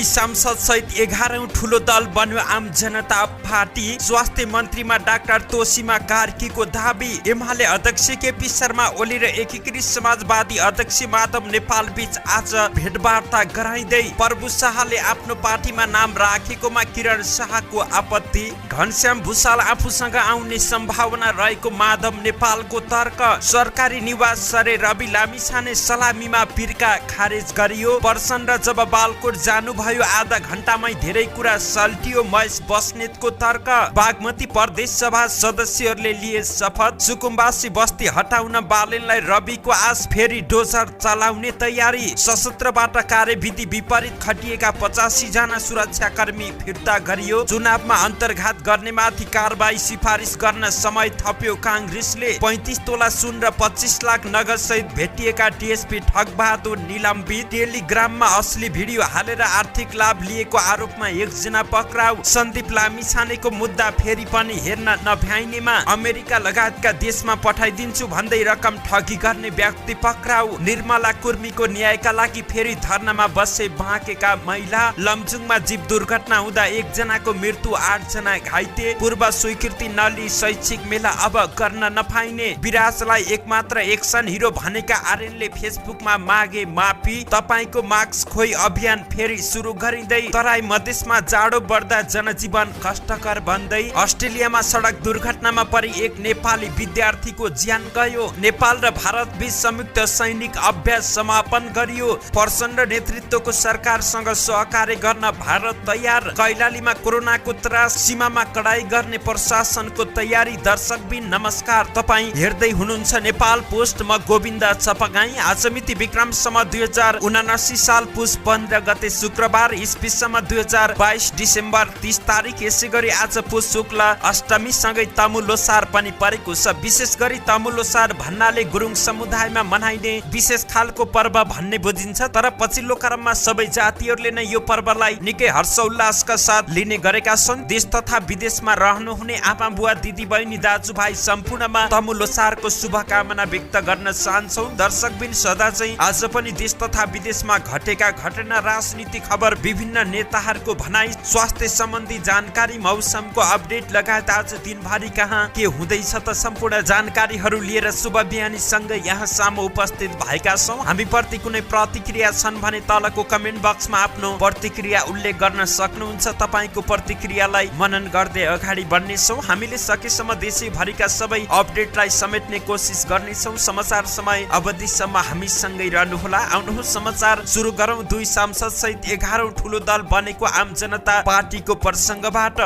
दुई सांसद सहित 11औं ठूलो दल बन्यो आम जनता पार्टी। स्वास्थ्य मन्त्रीमा डाक्टर तोसीमा कार्कीको दाबी। एमाले अध्यक्ष केपी शर्मा ओली र एकीकृत समाजवादी अध्यक्ष माधव नेपाल बीच आज भेटवार्ता गराइँदै प्रभु शाहले आफ्नो पार्टीमा नाम राखेकोमा किरण शाहको आपत्ति। घनश्याम भुसाल आफूसँग आउने सम्भावना रहेको माधव नेपालको तर्क। सरकारी निवास सरे रवि लामिछाने सलामीमा पिर्का खारेज गरियो। प्रचण्ड जब बालकोट जानुभयो आधा घण्टामै धेरै कुरा सल्टियो महेश बस्नेतको तर्क। बागमती प्रदेश सभा सदस्यहरूले लिए शपथ। सुकुम्बासी बस्ती हटाउन बालेनलाई रविको आस फेरि डोजर चलाउने तयारी। सशस्त्रबाट कार्यविधि विपरीत खटिएका 85 जना सुरक्षाकर्मी फिर्ता गरियो। चुनावमा अन्तर्घात गर्नेमाथि कारबाही सिफारिस गर्न समय थप्यो काङ्ग्रेसले। 35 तोला सुन र 25 लाख नगद सहित भेटिएका डीएसपी ठगबहादुर निलम्बित। टेलिग्राममा असली भिडियो हालेर आर्थिक लाभ लिएको आरोपमा एकजना पक्राउ। सन्दीप लामिछानेको मुद्दा फेरि पनि हेर्न नभ्याइनेमा अमेरिका लगायतका देशमा पठाइदिन्छु भन्दै रकम ठगी गर्ने व्यक्ति पक्राउ। निर्मला कुर्मीको न्यायका लागि फेरि धर्नामा बसे बाँकेका महिला। लमजुङमा जीव दुर्घटना हुँदा एकजनाको मृत्यु 8 जना घाइते। पूर्व स्वीकृति नलिई शैक्षिक मेला अब गर्न नपाइने। विराजलाई एकमात्र एक्सन हिरो भनेका आर्यनले फेसबुकमा मागे माफी। तपाईको मास्क खोइ अभियान फेरि सुरु गरिँदै। तराई मधेसमा जाडो बढ्दा जनजीवन कष्टकर बन्दै। अस्ट्रेलियामा सडक दुर्घटनामा परि एक नेपाली विद्यार्थीको ज्यान गयो। नेपाल र भारत बीच संयुक्त सैनिक अभ्यास समापन गरियो। प्रचण्ड नेतृत्वको सरकारसँग सहकार्य गर्न भारत तयार। कैलालीमा कोरोनाको त्रास, सीमामा कडाई गर्ने प्रशासनको तयारी। दर्शकबिन नमस्कार, तपाईँ हेर्दै हुनुहुन्छ नेपाल पोस्ट। म गोविन्द चपगाई। आज मिति विक्रमसम्म 2079 साल पुस 15 गते शुक्रबार, ईस्वीसम्म 2022 डिसेम्बर 30 तारिक। यसै गरी आज पुस शुक्ल अष्टमी सँगै तमु लोसार पनि परेको छ। विशेष गरी तमु लोसार भन्नाले गुरुङ समुदायमा मनाइने विशेष खालको पर्व भन्ने बुझिन्छ। तर पछिल्लो क्रममा सबै जातिहरूले नै यो पर्वलाई निकै हर्षोल्लासका साथ लिने गरेका छन्। देश तथा विदेशमा रहनुहुने आमा बुवा दिदी बहिनी दाजुभाइ सम्पूर्णमा तमु लोसारको शुभकामना व्यक्त गर्न चाहन्छौँ। दर्शकबिन सदा चाहिँ आज पनि देश तथा विदेशमा घटेका घटना, राजनीतिक खबर, विभिन्न नेताहरूको भनाई, स्वास्थ्य सम्बन्धी जानकारी, मौसमको अपडेट लगायत आज दिनभरि कहाँ के हुँदैछ त सम्पूर्ण जानकारीहरू लिएर शुभ बिहानीसँग यहाँ सामु उपस्थित भएका छौँ। हामी प्रति कुनै प्रतिक्रिया छन् भने तलको कमेन्ट बक्समा आफ्नो प्रतिक्रिया उल्लेख गर्न सक्नुहुन्छ। तपाईँको प्रतिक्रियालाई मनन गर्दै अगाडि बढ्नेछौँ। हामीले सकेसम्म देशैभरिका सबै अपडेटलाई समेट्ने कोसिस गर्नेछौँ। समाचार समय अवधिसम्म हामीसँगै रहनुहोला। आउनुहोस् समाचार सुरु गरौँ। दुई सांसद सहित 11औं ठूलो दल बनेको आम जनता पार्टीको प्रसङ्गबाट।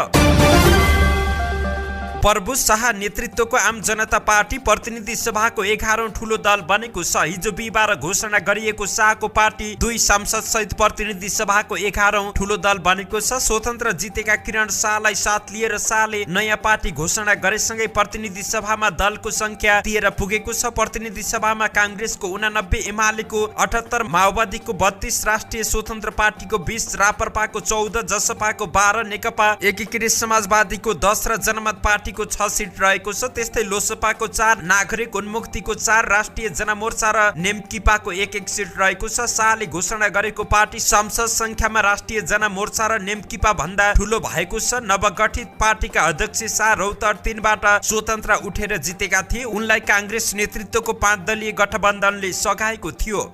प्रभु शाह नेतृत्वको आम जनता पार्टी प्रतिनिधि सभाको 11औं ठूलो दल बनेको छ। हिजो बिहिबार घोषणा गरिएको शाहको पार्टी दुई सांसद सहित प्रतिनिधि सभाको 11औं ठूलो दल बनेको छ। स्वतन्त्र जितेका किरण शाहलाई साथ लिएर शाहले नयाँ पार्टी घोषणा गरेसँगै प्रतिनिधि सभामा दलको संख्या 13 पुगेको छ। प्रतिनिधि सभामा काङ्ग्रेसको 89, एमालेको 78, माओवादीको 32, राष्ट्रिय स्वतन्त्र पार्टीको 20, राप्रपाको 14, जसपाको 12, नेकपा एकीकृत समाजवादीको 10 र जनमत पार्टी 6 सिट रहेको छ। त्यस्तै लोसपाको 4, नागरिक उन्मुक्तिको 4, राष्ट्रिय जनमोर्चा र नेमकिपाको 1-1 सिट रहेको छ। शाहले घोषणा गरेको पार्टी संसद संख्यामा राष्ट्रिय जनमोर्चा र नेमकिपा भन्दा ठूलो भएको छ। नवगठित पार्टीका अध्यक्ष शाह रौतहट 3 बाट स्वतन्त्र उठेर जितेका थिए। उनलाई काङ्ग्रेस नेतृत्वको 5 दलीय गठबन्धनले सघाएको थियो।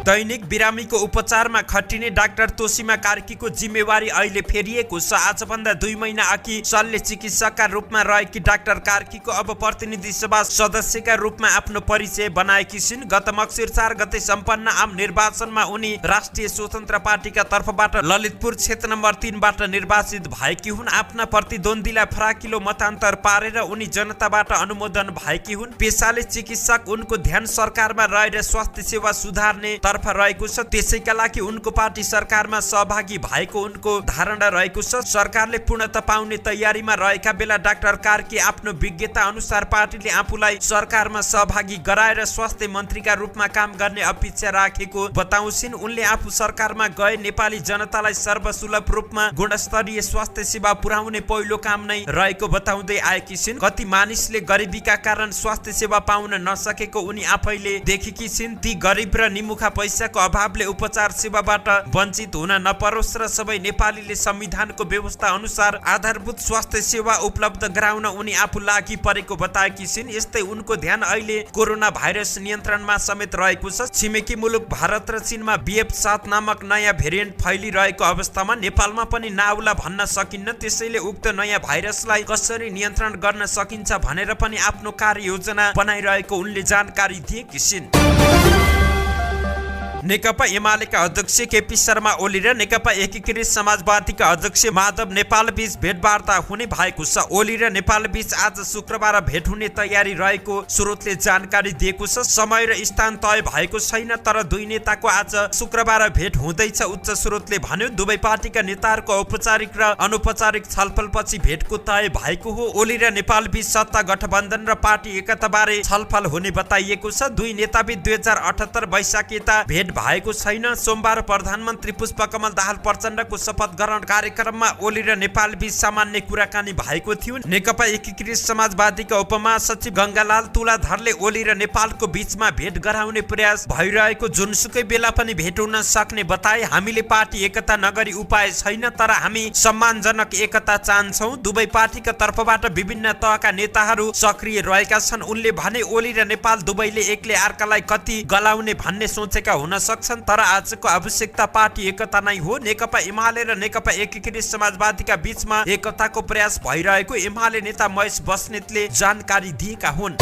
दैनिक बिरामीको उपचारमा खटिने डाक्टर तोसीमा कार्कीको जिम्मेवारी अहिले फेरिएको छ। आजभन्दा 2 महिना अघि शल्य चिकित्सकका रूपमा रहेकी डाक्टर कार्कीको अब प्रतिनिधि सभा सदस्यका रूपमा आफ्नो परिचय बनाएकी छिन्। गत मक्सिर 4 गते सम्पन्न आम निर्वाचनमा उनी राष्ट्रिय स्वतन्त्र पार्टीका तर्फबाट ललितपुर क्षेत्र नम्बर 3 बाट निर्वाचित भएकी हुन्। आफ्ना प्रतिद्वन्द्वीलाई फराकिलो मतान्तर पारेर उनी जनताबाट अनुमोदन भएकी हुन्। पेशाले चिकित्सक, उनको ध्यान सरकारमा रहेर स्वास्थ्य सेवा सुधार्ने तर्फ रहेको छ। त्यसैका लागि उनको पार्टी सरकारमा सहभागी भएको उनको धारणा रहेको छ। सरकारले पूर्णता पाउने तयारीमा रहेका बेला डाक्टर कार्की आफ्नो विज्ञता अनुसार पार्टीले आफूलाई सरकारमा सहभागी गराएर स्वास्थ्य मन्त्रीका रूपमा काम गर्ने अपेक्षा राखेको बताउँछिन्। उनले आफू सरकारमा गए नेपाली जनतालाई सर्वसुलभ रूपमा गुणस्तरीय स्वास्थ्य सेवा पुर्याउने पहिलो काम नै रहेको बताउँदै आएकी छिन्। कति मानिसले गरिबीका कारण स्वास्थ्य सेवा पाउन नसकेको उनी आफैले देखेकी छिन्। ती गरिब र निमुखा पैसाको अभावले उपचार सेवाबाट वञ्चित हुन नपरोस् र सबै नेपालीले संविधानको व्यवस्था अनुसार आधारभूत स्वास्थ्य सेवा उपलब्ध गराउन उनी आफू लागि परेको बताएकी छिन्। यस्तै उनको ध्यान अहिले कोरोना भाइरस नियन्त्रणमा समेत रहेको छ। छिमेकी मुलुक भारत र चीनमा BF7 नामक नयाँ भेरिएन्ट फैलिरहेको अवस्थामा नेपालमा पनि नआउला भन्न सकिन्न। त्यसैले उक्त नयाँ भाइरसलाई कसरी नियन्त्रण गर्न सकिन्छ भनेर पनि आफ्नो कार्ययोजना बनाइरहेको उनले जानकारी दिएकी छिन्। नेकपा एमालेका अध्यक्ष केपी शर्मा ओली र नेकपा एकीकृत समाजवादीका अध्यक्ष माधव नेपाल बीच भेटवार्ता हुने भएको छ। ओली र नेपाल बीच आज शुक्रबार भेट हुने तयारी रहेको स्रोतले जानकारी दिएको छ। समय र स्थान तय भएको छैन, तर दुई नेताको आज शुक्रबार भेट हुँदैछ, उच्च स्रोतले भन्यो। दुवै पार्टीका नेताहरूको औपचारिक र अनौपचारिक छलफलपछि भेटको तय भएको हो। ओली र नेपाल बीच सत्ता गठबन्धन र पार्टी एकताबारे छलफल हुने बताइएको छ। दुई नेताबीच 2078 वैशाखीता भेट भएको छैन। सोमबार प्रधानमन्त्री पुष्पकमल दाहाल प्रचण्डको शपथ ग्रहण कार्यक्रममा ओली र नेपाल बीच सामान्य कुराकानी भएको थियो। नेकपा एकीकृत समाजवादीका उपमहासचिव गंगालाल तुलाधरले ओली र नेपालको बीचमा भेट गराउने प्रयास भइरहेको, जुनसुकै बेला पनि भेट हुन सक्ने बताए। हामीले पार्टी एकता नगरी उपाय छैन, तर हामी सम्मानजनक एकता चाहन्छौँ। दुवै पार्टीका तर्फबाट विभिन्न तहका नेताहरू सक्रिय रहेका छन्। उनले भने ओली र नेपाल दुवैले एकले अर्कालाई कति गलाउने भन्ने सोचेका हुन सक्छन्, तर आजको आवश्यकता पार्टी एकता नै हो। नेकपा एमाले र नेकपा एकीकृत समाजवादीका बीचमा एकताको प्रयास भइरहेको एमाले नेता महेश बस्नेतले जानकारी दिएका हुन्।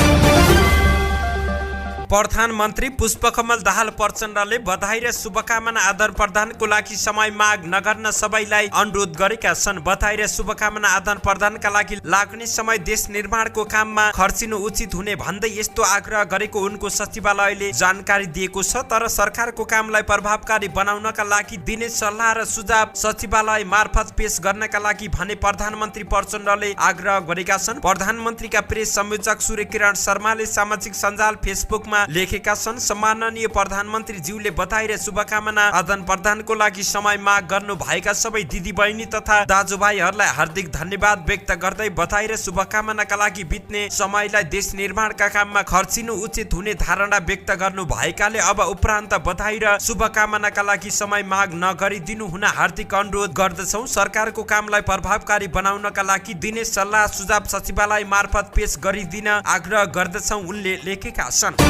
प्रधानमन्त्री पुष्पकमल दाहाल प्रचण्डले बधाई र शुभकामना आदान प्रदानको लागि समय माग नगर्न सबैलाई अनुरोध गरेका छन्। बधाई र शुभकामना आदान प्रदानका लागि लाग्ने समय देश निर्माणको काममा खर्चिनु उचित हुने भन्दै यस्तो आग्रह गरेको उनको सचिवालयले जानकारी दिएको छ। तर सरकारको कामलाई प्रभावकारी बनाउनका लागि दिने सल्लाह र सुझाव सचिवालय मार्फत पेश गर्नका लागि भने प्रधानमन्त्री प्रचण्डले आग्रह गरेका छन्। प्रधानमन्त्रीका प्रेस संयोजक सूर्य किरण शर्माले सामाजिक सञ्जाल फेसबुकमा लेखेका छन्, सम्माननीय प्रधानमन्त्री ज्यूले बधाई र शुभकामना आदान प्रदानको लागि समय माग गर्नु भएका सबै दिदी बहिनी तथा दाजुभाइहरूलाई हार्दिक धन्यवाद व्यक्त गर्दै बधाई र शुभकामनाका लागि बित्ने समयलाई देश निर्माणका काममा खर्चिनु उचित हुने धारणा व्यक्त गर्नु भएकाले अब उपरान्त बधाई र शुभकामनाका लागि समय माग नगरिदिनु हुन हार्दिक अनुरोध गर्दछौँ। सरकारको कामलाई प्रभावकारी बनाउनका लागि दिने सल्लाह सुझाव सचिवालय मार्फत पेश गरिदिन आग्रह गर्दछौँ, उनले लेखेका छन्।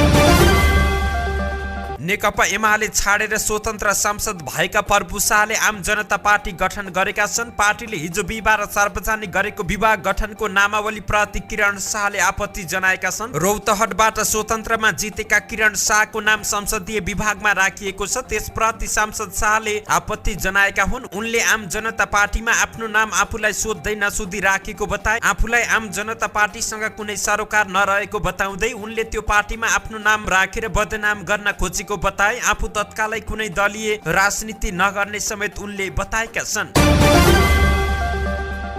नेकपा एमाले छाडेर स्वतन्त्र सांसद भएका प्रभु शाहले आम जनता पार्टी गठन गरेका छन्। पार्टीले हिजो बिहिबार सार्वजनिक गरेको विभाग गठनको नामावली प्रति किरण शाहले आपत्ति जनाएका छन्। रौतहटबाट स्वतन्त्रमा जितेका किरण शाहको नाम संसदीय विभागमा राखिएको छ, त्यसप्रति सांसद शाहले आपत्ति जनाएका हुन्। उनले आम जनता पार्टीमा आफ्नो नाम आफूलाई सोध्दै नसोधी राखेको बताए। आफूलाई आम जनता पार्टीसँग कुनै सरोकार नरहेको बताउँदै उनले त्यो पार्टीमा आफ्नो नाम राखेर बदनाम गर्न खोजेको बताए। आफू तत्कालै कुनै दलीय राजनीति नगर्ने समेत उनले बताएका छन्।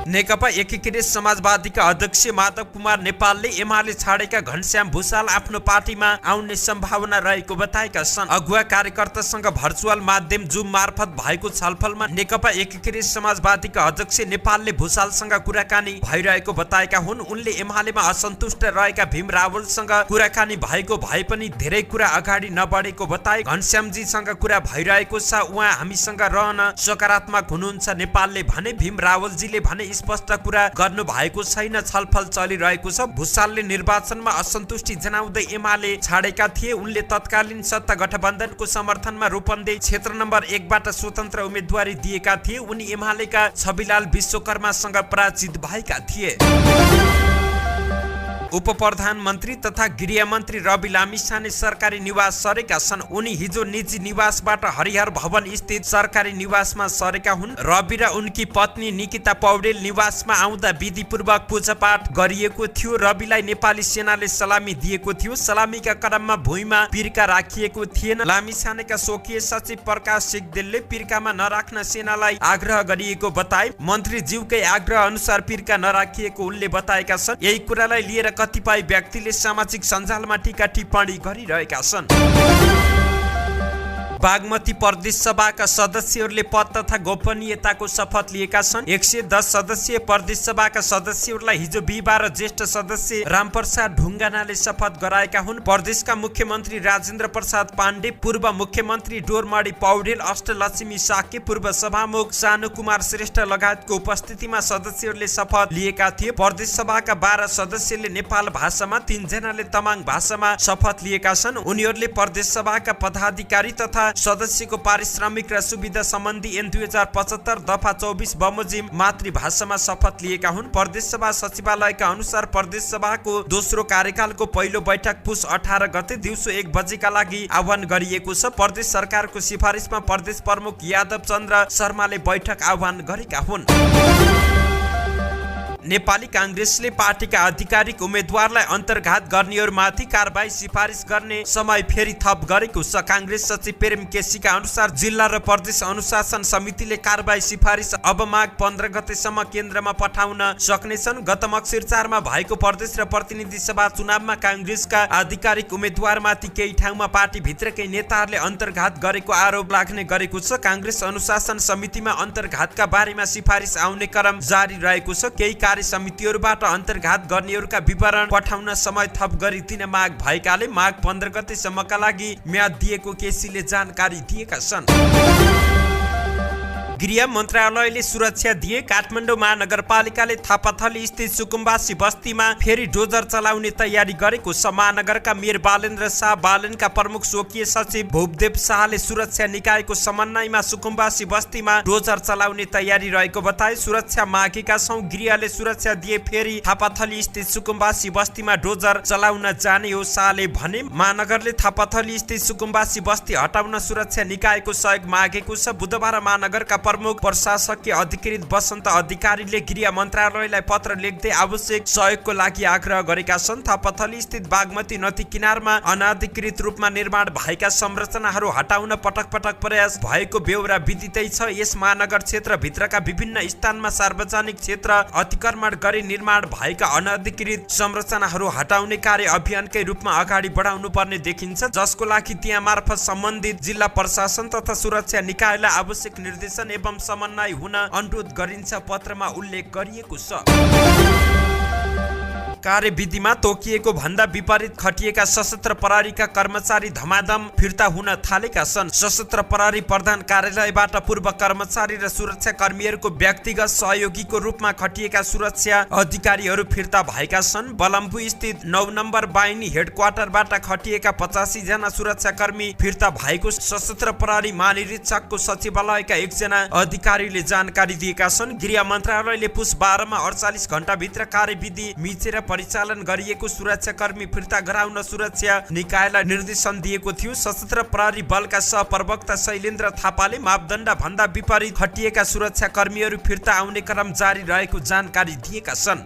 नेकपा एकीकृत समाजवादीका अध्यक्ष माधव कुमार नेपालले एमाले छाडेका घनश्याम भुसाल आफ्नो पार्टीमा आउने सम्भावना रहेको बताएका छन्। अगुवा कार्यकर्तासँग भर्चुअल माध्यम जुम मार्फत भएको छलफलमा नेकपा एकीकृत समाजवादीका अध्यक्ष नेपालले भुसालसँग कुराकानी भइरहेको बताएका हुन्। उनले एमालेमा असन्तुष्ट रहेका भीम रावलसँग कुराकानी भएको भए पनि धेरै कुरा अगाडि नबढेको बताए। घनश्यामजीसँग कुरा भइरहेको छ, उहाँ हामीसँग रहन सकारात्मक हुनुहुन्छ नेपालले भने। भीम रावलजीले भने स्पष्ट कुरा गर्नु भएको छैन, छलफल चलिरहेको छ। भुसालले निर्वाचनमा असन्तुष्टि जनाउँदै एमाले छाडेका थिए। उनले तत्कालीन सत्ता गठबन्धनको समर्थनमा रूपन्देही क्षेत्र नम्बर 1 बाट स्वतन्त्र उम्मेदवारी दिएका थिए। उनी एमालेका छविलाल विश्वकर्मासँग पराजित भएका थिए। उप प्रधानमन्त्री तथा गृहमन्त्री रवि लामिछाने सरकारी निवास सरेका छन्। उनी हिजो निजी निवासबाट हरिहर भवन स्थित सरकारी निवासमा सरेका हुन्। रवि र उनकी पत्नी निकिता पौडेल निवासमा आउँदा विधिपूर्वक पूजापाठ गरिएको थियो। रविलाई नेपाली सेनाले सलामी दिएको थियो। सलामीका क्रममा भुइँमा पिर्का राखिएको थिएन। लामिछानेका स्वकीय सचिव प्रकाश सिगदेलले पिर्कामा नराख्न सेनालाई आग्रह गरिएको बताए। मन्त्रीज्यूकै आग्रह अनुसार पिर्का नराखिएको उनले बताएका छन्। यही कुरालाई लिएर कतिपय व्यक्तिले सामाजिक सञ्जालमा टीका टिप्पणी गरिरहेका छन्। बागमती प्रदेश सभाका सदस्यहरूले पद तथा गोपनीयताको शपथ लिएका छन्। 110 सदस्यीय प्रदेश सभाका सदस्यहरूलाई हिजो बिहीबार ज्येष्ठ सदस्य रामप्रसाद ढुङ्गानाले शपथ गराएका हुन्। प्रदेशका मुख्यमन्त्री राजेन्द्र प्रसाद पाण्डे, पूर्व मुख्यमन्त्री डोरमाडी पौडेल, अष्टलक्ष्मी साके, पूर्व सभामुख सानु कुमार श्रेष्ठ लगायतको उपस्थितिमा सदस्यहरूले शपथ लिएका थिए। प्रदेश सभाका 12 सदस्यले नेपाल भाषामा, 3 जनाले तमाङ भाषामा शपथ लिएका छन्। उनीहरूले प्रदेश सभाका पदाधिकारी तथा सदस्यको पारिश्रमिक र सुविधा सम्बन्धी ऐन 2075 दफा 24 बमोजिम मातृभाषामा शपथ लिएका हुन्। प्रदेश सभा सचिवालयका अनुसार प्रदेश सभाको दोस्रो कार्यकालको पहिलो बैठक पुस 18 गते दिउँसो 1 बजेका लागि आह्वान गरिएको छ। प्रदेश सरकारको सिफारिसमा प्रदेश प्रमुख यादव चन्द्र शर्माले बैठक आह्वान गरेका हुन्। नेपाली कांग्रेसले पार्टीका आधिकारिक उम्मेदवारलाई अन्तर्घात गर्नेहरूमाथि कारबाही सिफारिस गर्ने समय फेरि थप गरेको छ। कांग्रेस सचिव प्रेम केसीका अनुसार जिल्ला र प्रदेश अनुशासन समितिले कारबाही सिफारिस अब माघ 15 गतेसम्म केन्द्रमा पठाउन सक्नेछन्। गत मक्सिर 4 मा भएको प्रदेश र प्रतिनिधि सभा चुनावमा कांग्रेसका आधिकारिक उम्मेदवारमाथि केही ठाउँमा पार्टीभित्रकै नेताहरूले अन्तर्घात गरेको आरोप लाग्ने गरेको छ। कांग्रेस अनुशासन समितिमा अन्तर्घातका बारेमा सिफारिस आउने क्रम जारी रहेको छ। केही कार्य समितिहरूबाट अन्तर्घात गर्नेहरूका विवरण पठाउन समय थप गरिदिन माग भएकाले माघ 15 गतेसम्मका लागि म्याद दिएको केसीले जानकारी दिएका छन्। गृह मन्त्रालयले सुरक्षा दिए। काठमाडौँ महानगरपालिकाले थापाथली स्थित सुकुम्बासी बस्तीमा फेरि डोजर चलाउने तयारी गरेको छ। महानगरका मेयर बालेन्द्र शाह, बालनका प्रमुख स्वकीय सचिव भूपदेव शाहले सुरक्षा निकायको समन्वयमा सुकुम्बासी बस्तीमा डोजर चलाउने तयारी रहेको बताए। सुरक्षा मागेका छौं, गृहले सुरक्षा दिए फेरि थापाथली स्थित सुकुम्बासी बस्तीमा डोजर चलाउन जाने हो, शाहले भने। महानगरले थापाथली स्थित सुकुम्बासी बस्ती हटाउन सुरक्षा निकायको सहयोग मागेको छ। बुधबार महानगरका प्रमुख प्रशासकीय अधिकृत वसन्त अधिकारीले गृह मन्त्रालयलाई पत्र लेख्दै आवश्यक सहयोगको लागि आग्रह गरेका छन्। थापाथली स्थित बागमती नदी किनारमा अनाधिकृत रूपमा निर्माण भएका संरचनाहरू हटाउन पटक पटक प्रयास भएको बेहोरा विदितै छ। यस महानगर क्षेत्रभित्रका विभिन्न स्थानमा सार्वजनिक क्षेत्र अतिक्रमण गरी निर्माण भएका अनाधिकृत संरचनाहरू हटाउने कार्य अभियानकै रूपमा अगाडि बढाउनु पर्ने देखिन्छ, जसको लागि त्यहाँ मार्फत सम्बन्धित जिल्ला प्रशासन तथा सुरक्षा निकायलाई आवश्यक निर्देशन एवं समन्वय हुन अनुरोध गरिन्छ, पत्रमा उल्लेख गरिएको छ। कार्यविधिमा तोकिएको भन्दा विपरीत खटिएका सशस्त्र प्रहरीका कर्मचारी धमाधम फिर्ता हुन थालेका छन्। सशस्त्र प्रहरी प्रधान कार्यालयबाट पूर्व कर्मचारी र सुरक्षा कर्मीहरूको व्यक्तिगत सहयोगीको रूपमा खटिएका सुरक्षा अधिकारीहरू फिर्ता भएका छन्। बलम्बु स्थित 9 नम्बर बाहिनी हेडक्वार्टरबाट खटिएका 85 जना सुरक्षा कर्मी फिर्ता भएको सशस्त्र प्रहरी महानिरीक्षकको सचिवालयका एकजना अधिकारीले जानकारी दिएका छन्। गृह मन्त्रालयले पुस 12 मा 48 घण्टाभित्र कार्यविधि मिचेर परिचालन गरिएको सुरक्षाकर्मी फिर्ता गराउन सुरक्षा निकायलाई निर्देशन दिएको थियो। सशस्त्र प्रहरी बलका सहप्रवक्ता शैलेन्द्र थापाले मापदण्ड भन्दा विपरीत खटिएका सुरक्षाकर्मीहरू फिर्ता आउने क्रम जारी रहेको जानकारी दिएका छन्।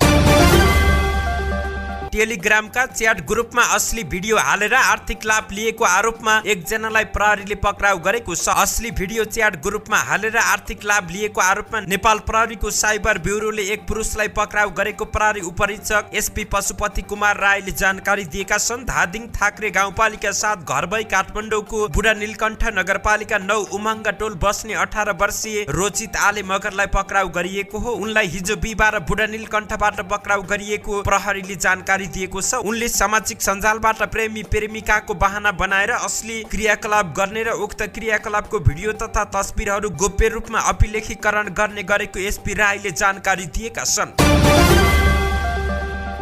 टेलिग्रामका च्याट ग्रुपमा असली भिडियो हालेर आर्थिक लाभ लिएको आरोपमा एकजनालाई प्रहरीले पक्राउ गरेको छ। असली भिडियो च्याट ग्रुपमा हालेर आर्थिक लाभ लिएको आरोपमा नेपाल प्रहरीको साइबर ब्युरोले एक पुरुषलाई पक्राउ गरेको प्रहरी उपरीक्षक एसपी पशुपति कुमार राईले जानकारी दिएका छन्। धादिङ थाक्रे गाउँपालिका 7 घरबै काठमाडौँको बुढा नीलकण्ठ नगरपालिका 9 उमङ्ग टोल बस्ने 18 वर्षीय रोजित आले मगरलाई पक्राउ गरिएको हो। उनलाई हिजो बिहीबार बुढा नीलकण्ठबाट पक्राउ गरिएको प्रहरीले जानकारी दिएको छ। उनले सामाजिक सञ्जालबाट प्रेमी प्रेमिकाको बहाना बनाएर असली क्रियाकलाप गर्ने र उक्त क्रियाकलापको भिडियो तथा तस्बिरहरू गोप्य रूपमा अभिलेखीकरण गर्ने गरेको एसपी राईले जानकारी दिएका छन्।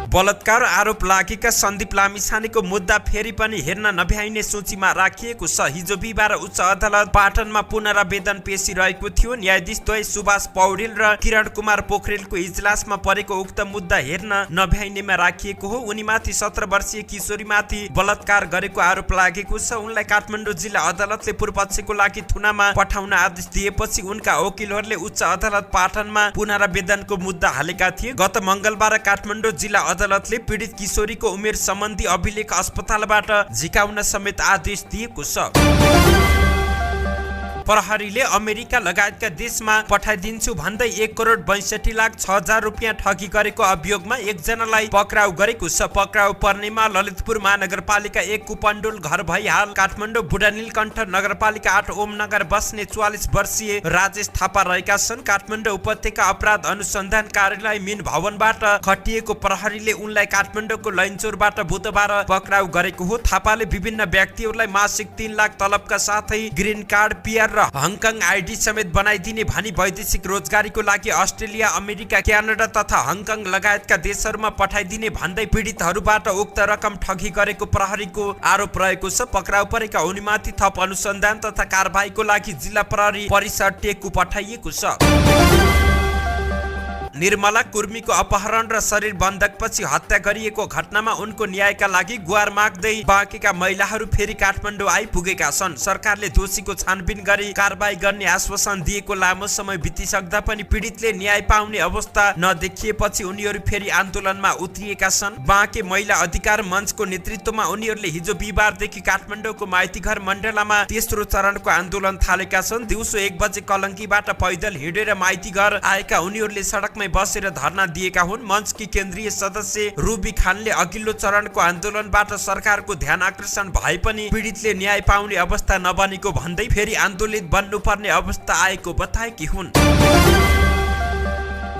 बलात्कार आरोप लागेका सन्दीप लामिछानेको मुद्दा फेरि पनि हेर्न नभ्याइने सूचीमा राखिएको छ। हिजो बिहीबार उच्च अदालत पाटनमा पुनरावेदन पेशी रहेको थियो। न्यायाधीश द्वय सुभाष पौडेल र किरण कुमार पोखरेलको इजलासमा परेको उक्त मुद्दा हेर्न नभ्याइनेमा राखिएको हो। उनीमाथि 17 वर्षीय किशोरीमाथि बलात्कार गरेको आरोप लागेको छ। उनलाई काठमाडौँ जिल्ला अदालतले पूर्वपक्षको लागि थुनामा पठाउन आदेश दिएपछि उनका वकिलहरूले उच्च अदालत पाटनमा पुनरावेदनको मुद्दा हालेका थिए। गत मंगलबार काठमाडौँ जिल्ला अदालतले पीडित किशोरीको उमेर सम्बन्धी अभिलेख अस्पतालबाट झिकाउन समेत आदेश दिएको छ। प्रहरीले अमेरिका लगायतका देशमा पठाइदिन्छु भन्दै 1,62,06,000 रुपियाँ ठगी गरेको अभियोगमा एकजनालाई पक्राउ गरेको छ। पक्राउ पर्नेमा ललितपुर महानगरपालिका 1 कुपण्डोल घर भई हाल काठमाडौँ बुढानीलकण्ठ नगरपालिका 8 ओमनगर बस्ने 44 वर्षीय राजेश थापा रहेका छन्। काठमाडौँ उपत्यका अपराध अनुसन्धान कार्यालय मिन भवनबाट खटिएको प्रहरीले उनलाई काठमाडौँको लैनचौरबाट बुधबार पक्राउ गरेको हो। थापाले विभिन्न व्यक्तिहरूलाई मासिक 3 लाख तलबका साथै ग्रीन कार्ड, पिआर र हङकङ आइडी समेत बनाइदिने भनी वैदेशिक रोजगारीको लागि अस्ट्रेलिया, अमेरिका, क्यानाडा तथा हङकङ लगायतका देशहरूमा पठाइदिने भन्दै पीडितहरूबाट उक्त रकम ठगी गरेको प्रहरीको आरोप रहेको छ। पक्राउ परेका उनीमाथि थप अनुसन्धान तथा कारबाहीको लागि जिल्ला प्रहरी परिसर टेकु पठाइएको छ। निर्मला कुर्मीको अपहरण र शरीर बन्धकपछि हत्या गरिएको घटनामा उनको न्यायका लागि गुहार माग्दै बाँकेका महिलाहरू फेरि काठमाडौँ आइपुगेका छन्। सरकारले दोषीको छानबिन गरी कारबाही गर्ने आश्वासन दिएको लामो समय बितिसक्दा पनि पीडितले न्याय पाउने अवस्था नदेखिएपछि उनीहरू फेरि आन्दोलनमा उत्रिएका छन्। बाँके महिला अधिकार मञ्चको नेतृत्वमा उनीहरूले हिजो बिहिबारदेखि काठमाडौँको माइतीघर मण्डलामा तेस्रो चरणको आन्दोलन थालेका छन्। दिउँसो 1 बजे कलङ्कीबाट पैदल हिँडेर माइतीघर आएका उनीहरूले सडकमा बसेर धरना दिएका हुन्। मञ्चकी केन्द्रीय सदस्य रुबी खानले अघिल्लो चरणको आन्दोलनबाट सरकारको ध्यान आकर्षण भए पनि पीडितले न्याय पाउने अवस्था नबनेको भन्दै फेरि आन्दोलित बन्नुपर्ने अवस्था आएको बताएकी हुन्।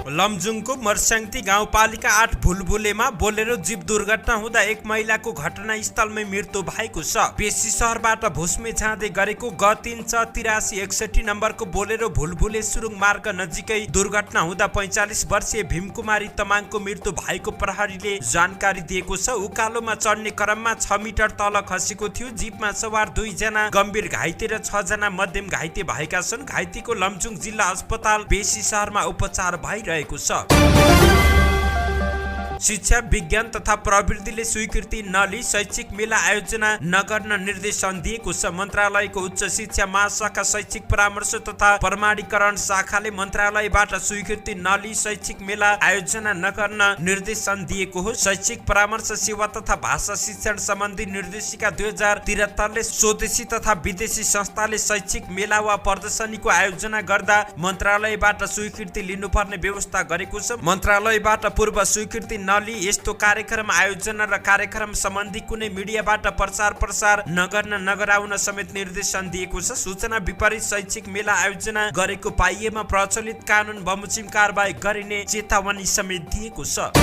लमजुङको मर्स्याङ्ती गाउँपालिका 8 भुलभुलेमा बोलेरो जीप दुर्घटना हुँदा एक महिलाको घटनास्थलमै मृत्यु भएको छ। पेशी सहरबाट भुस्मे जाँदै गरेको ग3 नम्बरको बोलेरो भुलभुले सुरुङ मार्ग नजिकै दुर्घटना हुँदा 45 वर्षीय भीमकुमारी तमाङको मृत्यु भएको प्रहरीले जानकारी दिएको छ। उकालोमा चढ्ने क्रममा 6 मिटर तल खसेको थियो। जीपमा सवार 2 जना गम्भीर घाइते र 6 जना मध्यम घाइते भएका छन्। घाइतेको लमजुङ जिल्ला अस्पताल पेशी सहरमा उपचार भइरहेको छ। शिक्षा, विज्ञान तथा प्रविधिले स्वीकृति नलिई शैक्षिक मेला आयोजना नगर्न निर्देशन दिएको छ। मन्त्रालयको उच्च शिक्षा महाशाखा शैक्षिक परामर्श तथा प्रमाणीकरण शाखाले मन्त्रालयबाट स्वीकृति नलिई शैक्षिक मेला आयोजना नगर्न निर्देशन दिएको हो। शैक्षिक परामर्श सेवा तथा भाषा शिक्षण सम्बन्धी निर्देशिका 2073 ले स्वदेशी तथा विदेशी संस्थाले शैक्षिक मेला वा प्रदर्शनीको आयोजना गर्दा मन्त्रालयबाट स्वीकृति लिनुपर्ने व्यवस्था गरेको छ। मन्त्रालयबाट पूर्व स्वीकृति नलिई यस्तो कार्यक्रम आयोजना र कार्यक्रम सम्बन्धी कुनै मिडियाबाट प्रचार नगर्न नगराउन समेत निर्देशन दिएको छ। सूचना विपरीत शैक्षिक मेला आयोजना गरेको पाइएमा प्रचलित कानुन बमोजिम कारबाही गरिने चेतावनी समेत दिएको छ।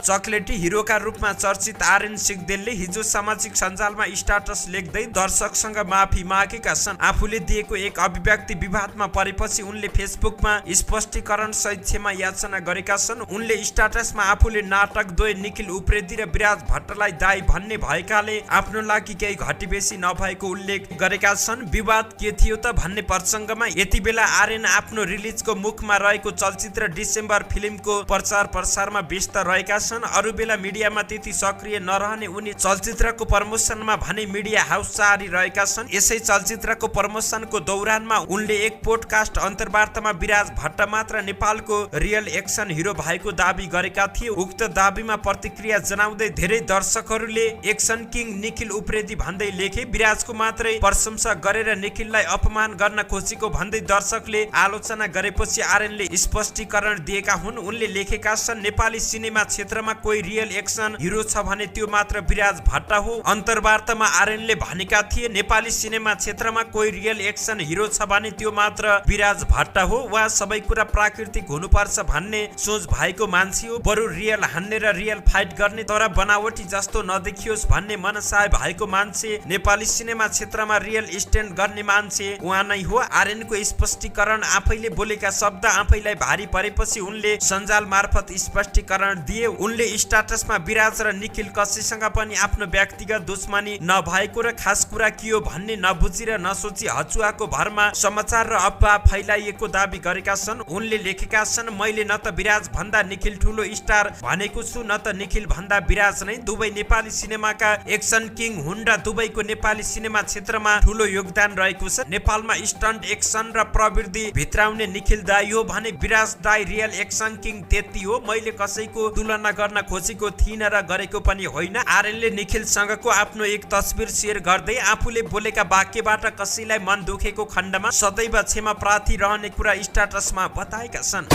चकलेटी हिरोका रूपमा चर्चित आर्यन सिग्देलले हिजो सामाजिक सञ्जालमा स्ट्याटस लेख्दै दर्शकसँग माफी मागेका छन्। आफूले दिएको एक अभिव्यक्ति विवादमा परेपछि उनले फेसबुकमा स्पष्टीकरण सहित क्षमा याचना गरेका छन्। उनले स्ट्याटसमा आफूले नाटक द्वय निखिल उप्रेती र विराज भट्टलाई दाई भन्ने भएकाले आफ्नो लागि केही घटीबेसी नभएको उल्लेख गरेका छन्। विवाद के थियो त भन्ने प्रसङ्गमा यति बेला आर्यन आफ्नो रिलिजको मुखमा रहेको चलचित्र डिसेम्बर फिल्मको प्रचार प्रसारमा व्यस्त रहेका छन्। अरू बेला मिडियामा त्यति सक्रिय नरहने उनी चलचित्रको प्रमोसनमा भने मिडिया हाउस जारी रहेका छन्। यसै चलचित्रको प्रमोसनको दौरानमा उनले एक पोडकास्ट अन्तर्वार्तामा विराज भट्ट मात्र नेपालको रियल एक्सन हिरो भएको दाबी गरेका थिए। उक्त दाबीमा प्रतिक्रिया जनाउँदै धेरै दर्शकहरूले एक्सन किङ निखिल उप्रेती भन्दै लेखे। विराजको मात्रै प्रशंसा गरेर निखिललाई अपमान गर्न खोजेको भन्दै दर्शकले आलोचना गरेपछि आर्यनले स्पष्टीकरण दिएका हुन्। उनले लेखेका छन्, नेपाली सिनेमा क्षेत्रमा कोही रियल एक्सन हिरो छ भने त्यो मात्र विराज भट्ट हो। अन्तर्वार्तामा आर्यनले भनेका थिए, नेपाली सिनेमा क्षेत्रमा कोही रियल एक्सन हिरो छ भने त्यो मात्र विराज भट्ट हो। वा सबै कुरा प्राकृतिक हुनुपर्छ भन्ने सोच भएको मान्छे हो। बरु रियल हान्ने र रियल फाइट गर्ने तर बनावटी जस्तो नदेखियोस् भन्ने मनसाय भएको मान्छे। नेपाली सिनेमा क्षेत्रमा रियल स्ट्यान्ड गर्ने मान्छे उहाँ नै हो। आर्यनको स्पष्टीकरण आफैले बोलेका शब्द आफैलाई भारी परेपछि उनले सञ्जाल मार्फत स्पष्टीकरण दिए। उनले स्ट्याटसमा विराज र निखिल कसैसँग पनि आफ्नो व्यक्तिगत दुश्मनी नभएको र खास कुरा के हो भन्ने नबुझी र नसोची हचुवाको भरमा समाचार र अफवाह फैलाइएको दाबी गरेका छन्। उनले लेखेका छन्, मैले न त विराज भन्दा निखिल ठुलो स्टार भनेको छु न त निखिल भन्दा विराज नै। दुवै नेपाली सिनेमाका एक्सन किङ हुन् र दुवैको नेपाली सिनेमा क्षेत्रमा ठुलो योगदान रहेको छ। नेपालमा स्टन्ट एक्सन र प्रविधि भित्राउने निखिल दाई हो भने विराज दाई रियल एक्सन किङ त्यति हो। मैले कसैको तुलना गर्न खोजेको थिइन र गरेको पनि होइन। आर्यनले निखिलसँगको आफ्नो एक तस्बिर शेयर गर्दै आफूले बोलेका वाक्यबाट कसैलाई मन दुखेको खण्डमा सदैव क्षमा प्रार्थी रहने कुरा स्ट्याटसमा बताएका छन्।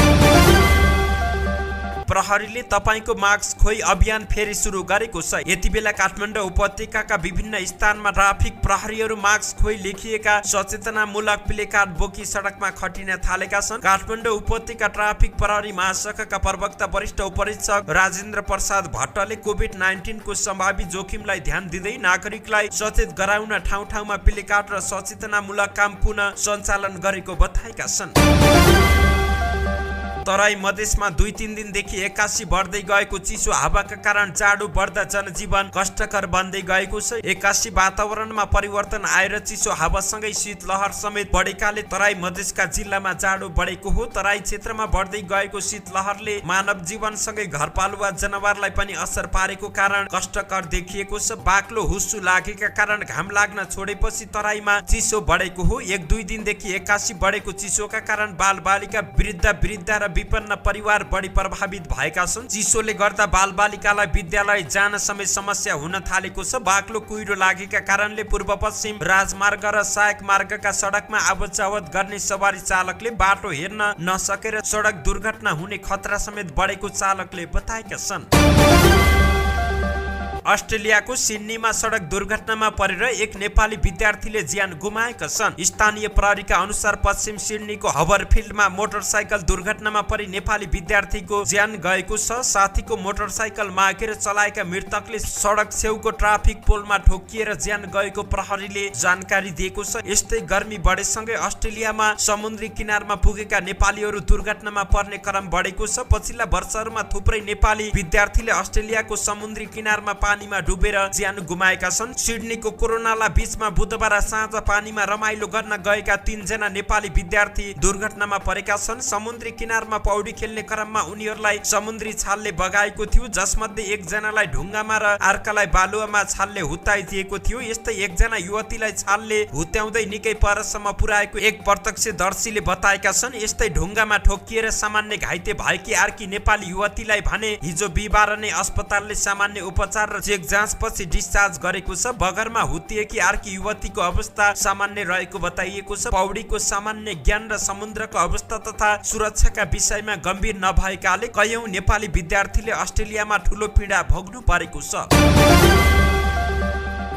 प्रहरीले तपाईको मास्क खोइ अभियान फेरि सुरु गरेको छ। यति बेला काठमाडौँ उपत्यकाका विभिन्न स्थानमा ट्राफिक प्रहरीहरू मास्क खोइ लेखिएका सचेतनामूलक प्लेकार्ड बोकी सडकमा खटिन थालेका छन्। काठमाडौँ उपत्यका ट्राफिक प्रहरी महाशाखाका प्रवक्ता वरिष्ठ उपरीक्षक राजेन्द्र प्रसाद भट्टले कोभिड-19 को सम्भावित जोखिमलाई ध्यान दिँदै नागरिकलाई सचेत गराउन ठाउँ ठाउँमा प्लेकार्ड र सचेतनामूलक काम पुनः सञ्चालन गरेको बताएका छन्। तराई मधेसमा 2-3 दिनदेखि 81 बढ्दै गएको चिसो हावाका कारण जाडो बढ्दा जनजीवन कष्टकर बन्दै गएको छ। 81 वातावरणमा परिवर्तन आएर चिसो हावासँगै शीतलहर समेत बढेकाले तराई मधेसका जिल्लामा जाडो बढेको हो। तराई क्षेत्रमा बढ्दै गएको शीतलहरले मानव जीवनसँगै घरपालुवा जनावरलाई पनि असर पारेको कारण कष्टकर देखिएको छ। बाक्लो हुस्सु लागेका कारण घाम लाग्न छोडेपछि तराईमा चिसो बढेको हो। 1-2 दिनदेखि 81 बढेको चिसोका कारण बालबालिका वृद्ध र विपन्न परिवार बढी प्रभावित भएका छन्। चिसोले गर्दा बालबालिकालाई विद्यालय जान समेत समस्या हुन थालेको छ। बाक्लो कुहिरो लागेका कारणले पूर्व पश्चिम राजमार्ग र सहायक मार्गका सडकमा आवत जावत गर्ने सवारी चालकले बाटो हेर्न नसकेर सडक दुर्घटना हुने खतरा समेत बढेको चालकले बताएका छन्। अस्ट्रेलियाको सिडनीमा सडक दुर्घटनामा परेर एक नेपाली विद्यार्थीले ज्यान गुमाएका छन्। स्थानीय प्रहरीका अनुसार पश्चिम सिडनीको हबरफिल्डमा मोटरसाइकल दुर्घटनामा परि नेपाली विद्यार्थीको ज्यान गएको छ। साथीको मोटरसाइकल मागेर चलाएका मृतकले सडक छेउको ट्राफिक पोलमा ठोकिएर ज्यान गएको प्रहरीले जानकारी दिएको छ। यस्तै गर्मी बढेसँगै अस्ट्रेलियामा समुद्री किनारमा पुगेका नेपालीहरू दुर्घटनामा पर्ने क्रम बढेको छ। पछिल्ला वर्षहरूमा थुप्रै नेपाली विद्यार्थीले अस्ट्रेलियाको समुद्री किनारमा पानीमा डुबेर ज्यान गुमाएका छन्। सिडनीको कोरोनाला बीचमा बुधबार साँझ पानीमा रमाइलो गर्न गएका 3 जना नेपाली विद्यार्थी दुर्घटनामा परेका छन्। समुद्री किनारमा पौडी खेल्ने क्रममा उनीहरूलाई समुद्री छालले बगाएको थियो, जसमध्ये 1 जनालाई ढुङ्गामा र अर्कालाई बालुवामा छालले हुत्याइदिएको थियो। यस्तै 1 जना युवतीलाई छालले हुत्याउँदै निकै परसम्म पुर्याएको एक प्रत्यक्षदर्शीले बताएका छन्। यस्तै ढुङ्गामा ठोकिएर सामान्य घाइते भएकी अर्की नेपाली युवतीलाई भने हिजो बिहिबार नै अस्पतालले सामान्य उपचार चेक जाँचपछि डिस्चार्ज गरेको छ। बगरमा हुत्तिएकी अर्की युवतीको अवस्था सामान्य रहेको बताइएको छ। पौडीको सामान्य ज्ञान र समुद्रको अवस्था तथा सुरक्षाका विषयमा गम्भीर नभएकाले कयौं नेपाली विद्यार्थीले अस्ट्रेलियामा ठूलो पीडा भोग्नु परेको छ।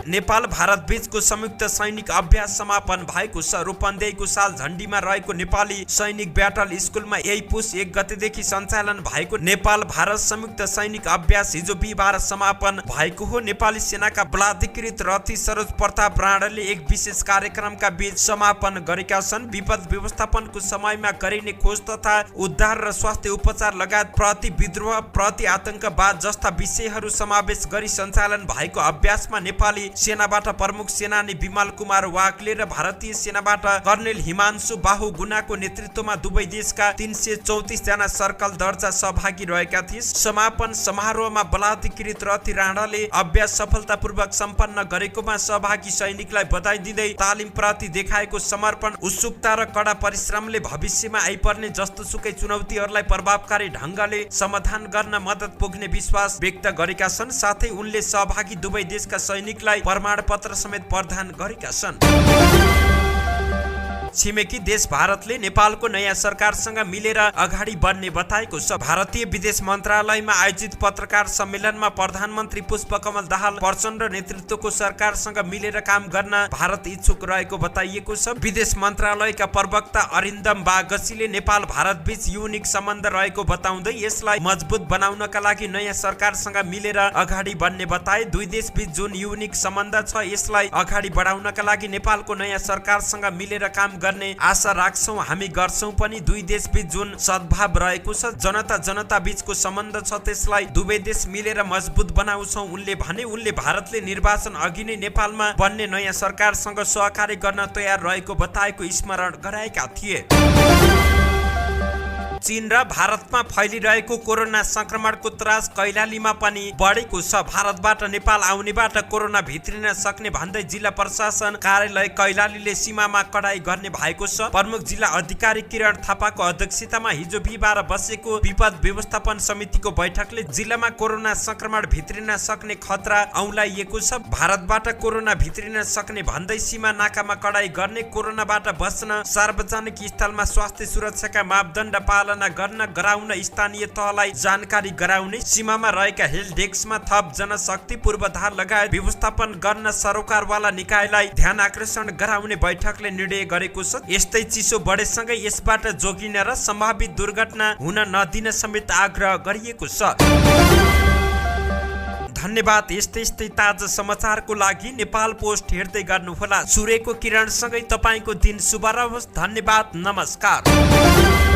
नेपाल भारत बीचको संयुक्त सैनिक अभ्यास समापन भएको छ। रूपन्देहीको साल झण्डीमा रहेको नेपाली सैनिक ब्याटल स्कुलमा यही पुस 1 गतेदेखि सञ्चालन भएको नेपाल भारत संयुक्त सैनिक अभ्यास हिजो बिहिबार समापन भएको हो। नेपाली सेनाका बलाधिकृत रथी सरोज प्रताप राणाले एक विशेष कार्यक्रमका बीच समापन गरेका छन्। विपद व्यवस्थापनको समयमा गरिने खोज तथा उद्धार र स्वास्थ्य उपचार लगायत प्रति विद्रोह, प्रति आतंकवाद जस्ता विषयहरू समावेश गरी सञ्चालन भएको अभ्यासमा नेपाली सेनाबाट प्रमुख सेनानी विमल कुमार वाग्ले र भारतीय सेनाबाट कर्णेल हिमांशु बाहु गुनाको नेतृत्वमा दुवै देशका 334 जना सर्कल दर्जा सहभागी रहेका थिए। समापन समारोहमा बलाधिकृत रथी राणाले अभ्यास सफलतापूर्वक सम्पन्न गरेकोमा सहभागी सैनिकलाई बधाई दिँदै तालिम प्रति देखाएको समर्पण, उत्सुकता र कड़ा परिश्रमले भविष्यमा आइपर्ने जस्तोसुकै चुनौतीहरूलाई प्रभावकारी ढंगले समाधान गर्न मद्दत पुग्ने विश्वास व्यक्त गरेका छन्। साथै उनले सहभागी दुवै देशका सैनिकलाई प्रमाणपत्र समेत प्रदान गरेका छन्। छिमेकी देश भारतले नेपालको नयाँ सरकारसँग मिलेर अगाडि बढ्ने बताएको छ। भारतीय विदेश मन्त्रालयमा आयोजित पत्रकार सम्मेलनमा प्रधानमन्त्री पुष्पकमल दाहाल प्रचण्ड नेतृत्वको सरकारसँग मिलेर काम गर्न भारत इच्छुक रहेको बताइएको छ। विदेश मन्त्रालयका प्रवक्ता अरिन्दम बागचीले नेपाल भारत बीच युनिक सम्बन्ध रहेको बताउँदै यसलाई मजबुत बनाउनका लागि नयाँ सरकारसँग मिलेर अगाडि बढ्ने बताए। दुई देश बीच जुन युनिक सम्बन्ध छ यसलाई अगाडि बढाउनका लागि नेपालको नयाँ सरकारसँग मिलेर काम गर्ने आशा राख्छौं, हामी गर्छौं पनि। दुई देश बीच जुन सद्भाव रहेको छ, जनता बीचको सम्बन्ध छ, त्यसलाई दुवै देश मिलेर मजबुत बनाउँछौं उनले भने। उनले भारतले निर्वाचन अघि नै नेपालमा बन्ने नयाँ सरकारसँग सहकार्य गर्न तयार रहेको बताएको स्मरण गराएका थिए। चीन र भारतमा फैलिरहेको कोरोना संक्रमणको त्रास कैलालीमा पनि बढेको छ। भारतबाट नेपाल आउनेबाट कोरोना भित्रिन सक्ने भन्दै जिल्ला प्रशासन कार्यालय कैलालीले सीमामा कडाई गर्ने भएको छ। प्रमुख जिल्ला अधिकारी किरण थापाको अध्यक्षतामा हिजो बिहिबार बसेको विपद व्यवस्थापन समितिको बैठकले जिल्लामा कोरोना संक्रमण भित्रिन सक्ने खतरा औंलाइएको छ। भारतबाट कोरोना भित्रिन सक्ने भन्दै सीमा नाकामा कडाई गर्ने, कोरोनाबाट बच्न सार्वजनिक स्थलमा स्वास्थ्य सुरक्षाका मापदण्ड पालना गर्न, गराउन, स्थानीय तहलाई जानकारी गराउने, सीमामा रहेका हेल्थ डेस्कमा थप जनशक्ति पूर्वाधार लगायत व्यवस्थापन गर्न सरकारवाला निकायलाई ध्यान आकर्षण गराउने बैठकले निर्णय गरेको छ। यस्तै चिसो बढेसँगै यसबाट जोगिन र सम्भावित दुर्घटना हुन नदिन समेत आग्रह गरिएको छ। धन्यवाद। यस्तै ताजा समाचारको लागि नेपाल पोस्ट हेर्दै गर्नुहोला। सूर्यको किरणसँगै तपाईँको दिन शुभ रहोस्। धन्यवाद। नमस्कार।